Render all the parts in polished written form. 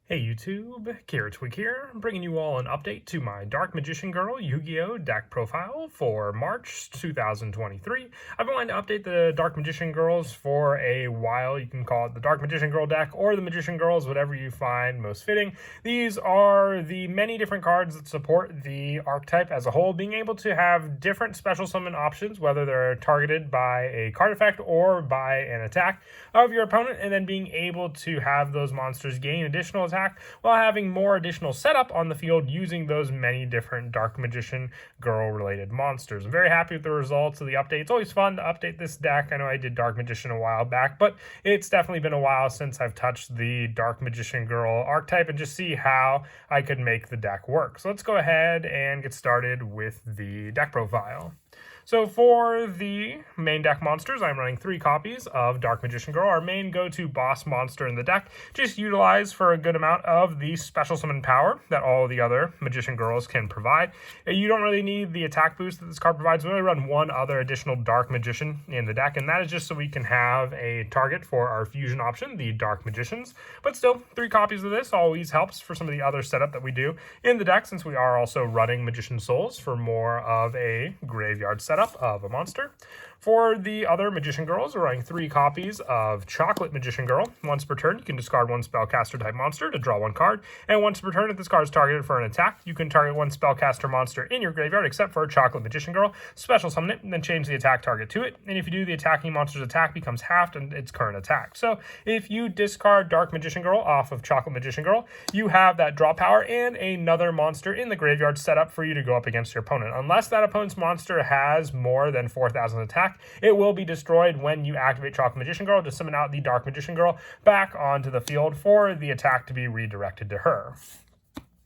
Hey YouTube, Twig here, bringing you all an update to my Dark Magician Girl Yu-Gi-Oh! Deck profile for March 2023. I've been wanting to update the Dark Magician Girls for a while. You can call it the Dark Magician Girl deck or the Magician Girls, whatever you find most fitting. These are the many different cards that support the archetype as a whole, being able to have different special summon options, whether they're targeted by a card effect or by an attack of your opponent, and then being able to have those monsters gain additional attack while having more additional setup on the field using those many different Dark Magician Girl related monsters. I'm very happy with the results of the update. It's always fun to update this deck. I know I did Dark Magician a while back, but it's definitely been a while since I've touched the Dark Magician Girl archetype and just see how I could make the deck work. So let's go ahead and get started with the deck profile. So for the main deck monsters, I'm running 3 copies of Dark Magician Girl, our main go-to boss monster in the deck. Just utilize for a good amount of the special summon power that all the other Magician Girls can provide. You don't really need the attack boost that this card provides. We only run one other additional Dark Magician in the deck, and that is just so we can have a target for our fusion option, the Dark Magicians. But still, 3 copies of this always helps for some of the other setup that we do in the deck, since we are also running Magician Souls for more of a graveyard setup of a monster. For the other Magician Girls, we're running 3 copies of Chocolate Magician Girl. Once per turn, you can discard 1 spellcaster type monster to draw 1 card. And once per turn, if this card is targeted for an attack, you can target 1 spellcaster monster in your graveyard except for Chocolate Magician Girl, special summon it, and then change the attack target to it. And if you do, the attacking monster's attack becomes halved in its current attack. So if you discard Dark Magician Girl off of Chocolate Magician Girl, you have that draw power and another monster in the graveyard set up for you to go up against your opponent. Unless that opponent's monster has more than 4,000 attack, it will be destroyed when you activate Chocolate Magician Girl to summon out the Dark Magician Girl back onto the field for the attack to be redirected to her.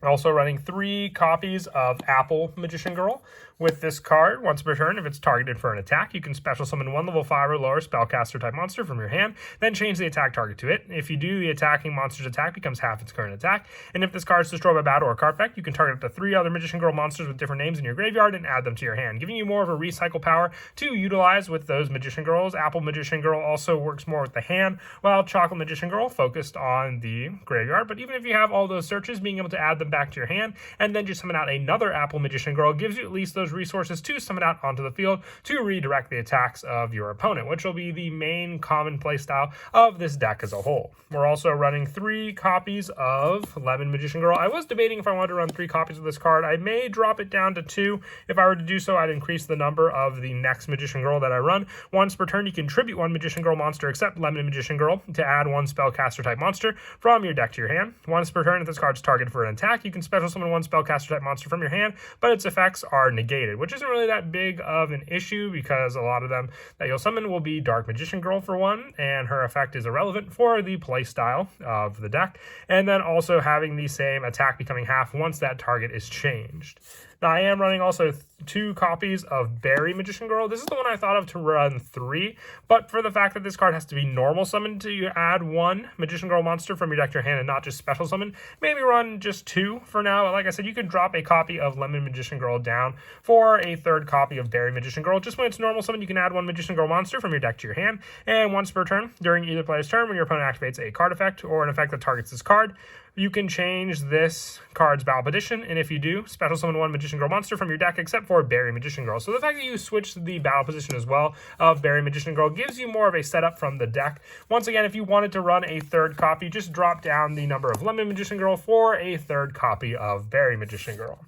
Also running 3 copies of Apple Magician Girl. With this card, once per turn, if it's targeted for an attack, you can special summon 1 level 5 or lower spellcaster type monster from your hand, then change the attack target to it. If you do, the attacking monster's attack becomes half its current attack. And if this card is destroyed by battle or card effect, you can target up to 3 other Magician Girl monsters with different names in your graveyard and add them to your hand, giving you more of a recycle power to utilize with those Magician Girls. Apple Magician Girl also works more with the hand, while Chocolate Magician Girl focused on the graveyard. But even if you have all those searches, being able to add them back to your hand and then just summon out another Apple Magician Girl gives you at least those resources to summon out onto the field to redirect the attacks of your opponent, which will be the main common playstyle of this deck as a whole. We're also running 3 copies of Lemon Magician Girl. I was debating if I wanted to run 3 copies of this card. I may drop it down to 2. If I were to do so, I'd increase the number of the next Magician Girl that I run. Once per turn, you can tribute 1 Magician Girl monster except Lemon Magician Girl to add 1 spellcaster type monster from your deck to your hand. Once per turn, if this card's targeted for an attack, you can special summon 1 spellcaster type monster from your hand, but its effects are negated, which isn't really that big of an issue because a lot of them that you'll summon will be Dark Magician Girl for one, and her effect is irrelevant for the play style of the deck, and then also having the same attack becoming half once that target is changed. Now, I am running also 2 copies of Berry Magician Girl. This is the one I thought of to run 3, but for the fact that this card has to be normal summoned to add 1 Magician Girl monster from your deck to your hand and not just special summon, maybe run just 2 for now. Like I said, you can drop a copy of Lemon Magician Girl down for a 3rd copy of Berry Magician Girl. Just when it's normal summoned, you can add 1 Magician Girl monster from your deck to your hand, and once per turn, during either player's turn, when your opponent activates a card effect or an effect that targets this card, you can change this card's battle position, and if you do, special summon 1 Magician Girl monster from your deck except for Berry Magician Girl. So the fact that you switch the battle position as well of Berry Magician Girl gives you more of a setup from the deck. Once again, if you wanted to run a 3rd copy, just drop down the number of Lemon Magician Girl for a 3rd copy of Berry Magician Girl.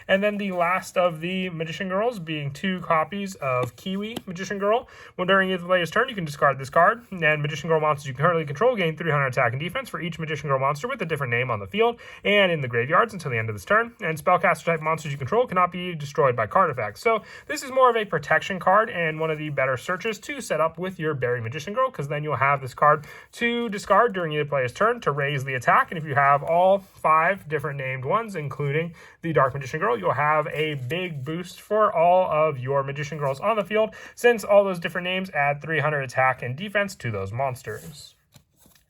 And then the last of the Magician Girls being 2 copies of Kiwi Magician Girl. When during the player's turn, you can discard this card, and Magician Girl monsters you currently control gain 300 attack and defense for each Magician Girl monster with a different name on the field and in the graveyards until the end of this turn. And spellcaster type monsters you control cannot be destroyed by card effects. So this is more of a protection card and one of the better searches to set up with your Berry Magician Girl, because then you'll have this card to discard during either player's turn to raise the attack. And if you have all 5 different named ones, including the Dark Magician Girl, you'll have a big boost for all of your Magician Girls on the field, since all those different names add 300 attack and defense to those monsters.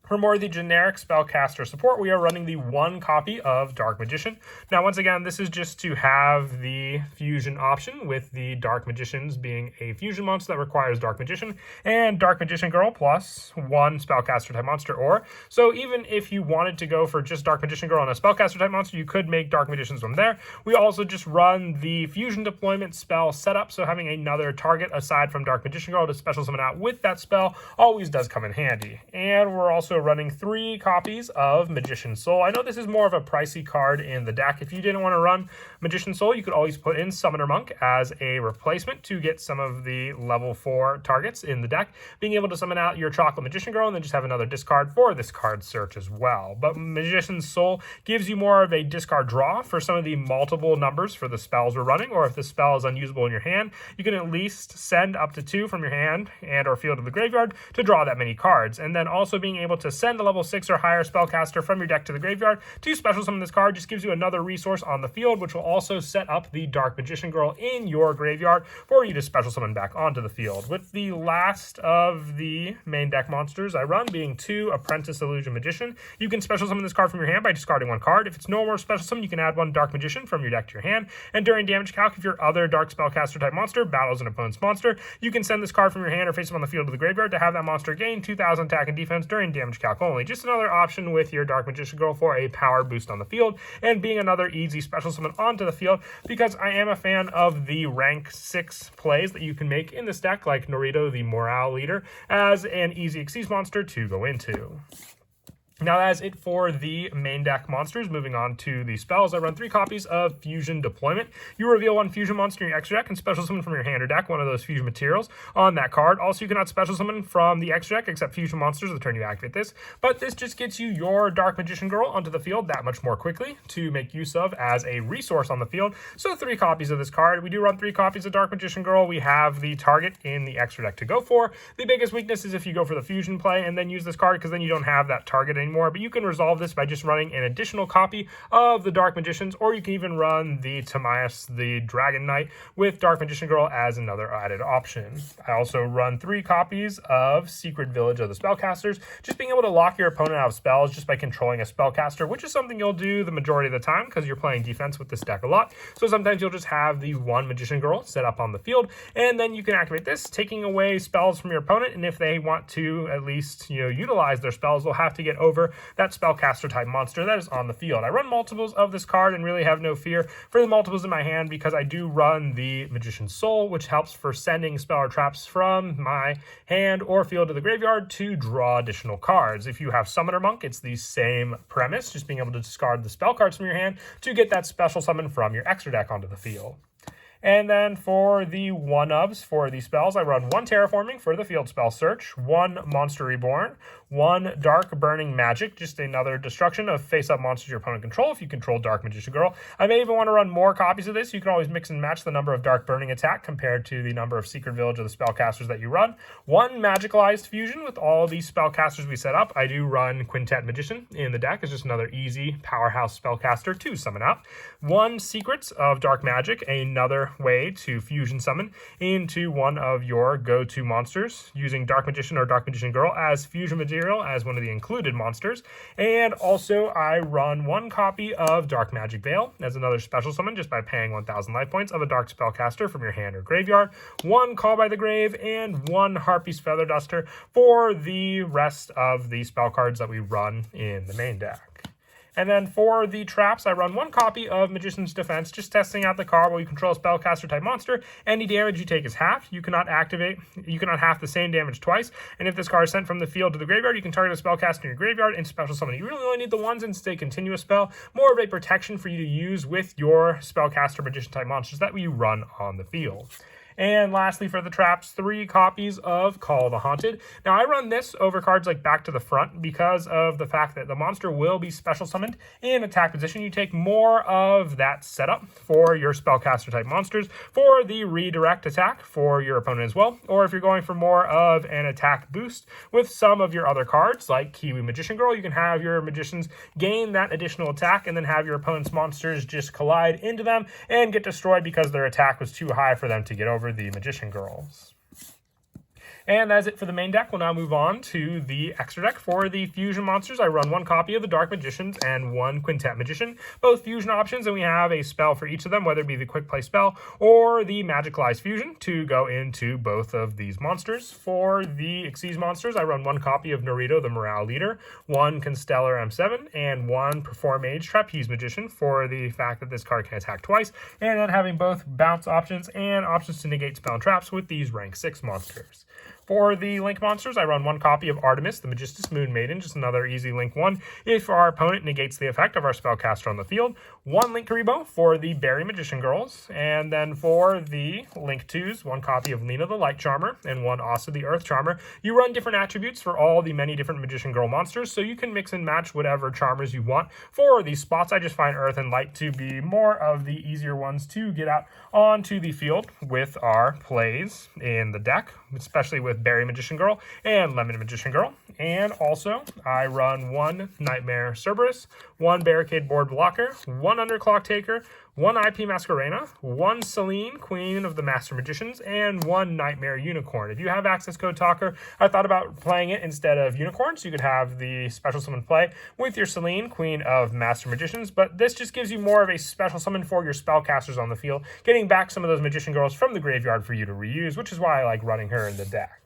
For more of the generic spellcaster support, we are running the 1 copy of Dark Magician. Now, once again, this is just to have the fusion option, with the Dark Magicians being a fusion monster that requires Dark Magician, and Dark Magician Girl plus 1 spellcaster type monster ore. So even if you wanted to go for just Dark Magician Girl and a spellcaster type monster, you could make Dark Magicians from there. We also just run the fusion deployment spell setup, so having another target aside from Dark Magician Girl to special summon out with that spell always does come in handy. And we're also running 3 copies of Magician Soul. I know this is more of a pricey card in the deck. If you didn't want to run Magician Soul, you could always put in Summoner Monk as a replacement to get some of the level 4 targets in the deck, being able to summon out your Chocolate Magician Girl and then just have another discard for this card search as well. But Magician Soul gives you more of a discard draw for some of the multiple numbers for the spells we're running, or if the spell is unusable in your hand, you can at least send up to 2 from your hand and or field to the graveyard to draw that many cards. And then also being able to send a level 6 or higher spellcaster from your deck to the graveyard to special summon this card just gives you another resource on the field, which will also set up the Dark Magician Girl in your graveyard for you to special summon back onto the field. With the last of the main deck monsters I run being 2 Apprentice Illusion Magician, you can special summon this card from your hand by discarding 1 card. If it's no more special summon, you can add 1 Dark Magician from your deck to your hand. And during damage calc, if your other Dark Spellcaster type monster battles an opponent's monster, you can send this card from your hand or face it on the field to the graveyard to have that monster gain 2,000 attack and defense during damage calc only. Just another option with your Dark Magician Girl for a power boost on the field, and being another easy special summon onto the field, because I am a fan of the rank 6 plays that you can make in this deck, like Norito, the Morale Leader, as an easy Xyz monster to go into. Now, that is it for the main deck monsters. Moving on to the spells, I run 3 copies of Fusion Deployment. You reveal 1 fusion monster in your extra deck and special summon from your hand or deck one of those fusion materials on that card. Also, you cannot special summon from the extra deck except fusion monsters the turn you activate this, but this just gets you your Dark Magician Girl onto the field that much more quickly to make use of as a resource on the field. So 3 copies of this card. We do run 3 copies of Dark Magician Girl. We have the target in the extra deck to go for. The biggest weakness is if you go for the fusion play and then use this card, because then you don't have that target anymore. But you can resolve this by just running an additional copy of the Dark Magicians, or you can even run the Timaeus, the Dragon Knight, with Dark Magician Girl as another added option. I also run 3 copies of Secret Village of the Spellcasters, just being able to lock your opponent out of spells just by controlling a spellcaster, which is something you'll do the majority of the time because you're playing defense with this deck a lot. So sometimes you'll just have the 1 Magician Girl set up on the field, and then you can activate this, taking away spells from your opponent, and if they want to at least, utilize their spells, they'll have to get over that spellcaster type monster that is on the field. I run multiples of this card and really have no fear for the multiples in my hand because I do run the Magician Soul, which helps for sending spell or traps from my hand or field to the graveyard to draw additional cards. If you have Summoner Monk, it's the same premise, just being able to discard the spell cards from your hand to get that special summon from your extra deck onto the field. And then for the 1-ofs for the spells, I run 1 Terraforming for the field spell search, 1 Monster Reborn, 1 Dark Burning Magic, just another destruction of face-up monsters your opponent control if you control Dark Magician Girl. I may even want to run more copies of this. You can always mix and match the number of Dark Burning attack compared to the number of Secret Village of the Spellcasters that you run. 1 Magicalized Fusion with all the spellcasters we set up. I do run Quintet Magician in the deck. It's just another easy powerhouse spellcaster to summon out. 1 Secrets of Dark Magic, another way to fusion summon into one of your go-to monsters using Dark Magician or Dark Magician Girl as fusion material as one of the included monsters. And also I run 1 copy of Dark Magic Veil as another special summon just by paying 1,000 life points of a dark spellcaster from your hand or graveyard, 1 Call by the Grave, and 1 Harpy's Feather Duster for the rest of the spell cards that we run in the main deck. And then for the traps, I run 1 copy of Magician's Defense, just testing out the card while you control a spellcaster type monster. Any damage you take is half. You cannot half the same damage twice. And if this card is sent from the field to the graveyard, you can target a spellcaster in your graveyard and special summon. You really only need the 1s and stay continuous spell. More of a protection for you to use with your spellcaster magician type monsters that you run on the field. And lastly, for the traps, 3 copies of Call the Haunted. Now, I run this over cards like Back to the Front because of the fact that the monster will be special summoned in attack position. You take more of that setup for your spellcaster type monsters for the redirect attack for your opponent as well. Or if you're going for more of an attack boost with some of your other cards like Kiwi Magician Girl, you can have your magicians gain that additional attack and then have your opponent's monsters just collide into them and get destroyed because their attack was too high for them to get over the Magician Girls. And that's it for the main deck. We'll now move on to the extra deck. For the fusion monsters, I run 1 copy of the Dark Magicians and 1 Quintet Magician, both fusion options, and we have a spell for each of them, whether it be the Quick Play spell or the Magicalized Fusion, to go into both of these monsters. For the Xyz monsters, I run 1 copy of Naruto, the Morale Leader, 1 Constellar M7, and 1 Perform Mage Trapeze Magician, for the fact that this card can attack twice, and then having both bounce options and options to negate spell and traps with these rank 6 monsters. For the Link monsters, I run 1 copy of Artemis, the Magistus Moon Maiden, just another easy Link 1 if our opponent negates the effect of our spellcaster on the field. 1 Link Karibo for the Berry Magician Girls, and then for the Link 2s, 1 copy of Lena the Light Charmer and 1 Asa the Earth Charmer. You run different attributes for all the many different Magician Girl monsters, so you can mix and match whatever Charmers you want. For these spots, I just find Earth and Light to be more of the easier ones to get out onto the field with our plays in the deck, especially with Berry Magician Girl and Lemon Magician Girl. And also, I run 1 Nightmare Cerberus, 1 Barricade Board Blocker, 1 Underclock Taker, 1 IP Masquerena, 1 Celine, Queen of the Master Magicians, and 1 Nightmare Unicorn. If you have access code Talker, I thought about playing it instead of Unicorn, so you could have the special summon play with your Celine, Queen of Master Magicians, but this just gives you more of a special summon for your spellcasters on the field, getting back some of those Magician Girls from the graveyard for you to reuse, which is why I like running her in the deck.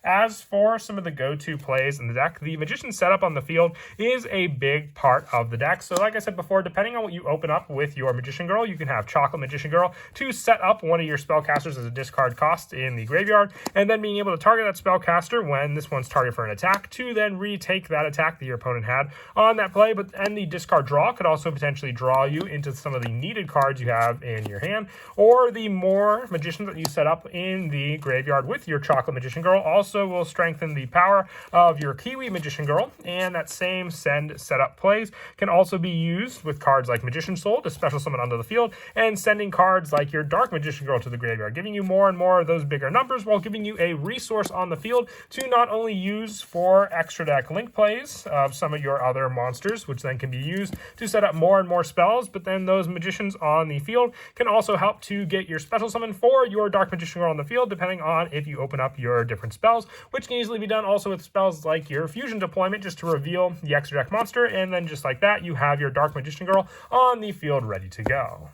As for some of the go-to plays in the deck, the Magician setup on the field is a big part of the deck. So like I said before, depending on what you open up with your Magician Girl, you can have Chocolate Magician Girl to set up one of your spellcasters as a discard cost in the graveyard, and then being able to target that spellcaster when this one's targeted for an attack to then retake that attack that your opponent had on that play. And the discard draw could also potentially draw you into some of the needed cards you have in your hand, or the more Magicians that you set up in the graveyard with your Chocolate Magician Girl also will strengthen the power of your Kiwi Magician Girl, and that same send setup plays can also be used with cards like Magician Soul to special summon onto the field, and sending cards like your Dark Magician Girl to the graveyard, giving you more and more of those bigger numbers while giving you a resource on the field to not only use for extra deck link plays of some of your other monsters, which then can be used to set up more and more spells, but then those Magicians on the field can also help to get your special summon for your Dark Magician Girl on the field, depending on if you open up your different spells, which can easily be done also with spells like your Fusion Deployment, just to reveal the extra deck monster, and then just like that, you have your Dark Magician Girl on the field ready to go.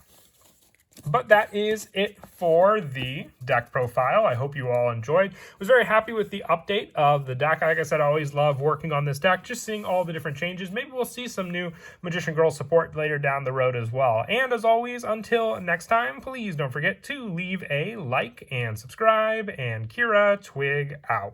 But that is it for the deck profile. I hope you all enjoyed. Was very happy with the update of the deck. Like I said, I always love working on this deck, just seeing all the different changes. Maybe we'll see some new Magician Girl support later down the road as well. And as always, until next time, please don't forget to leave a like and subscribe, and Kira Twig out.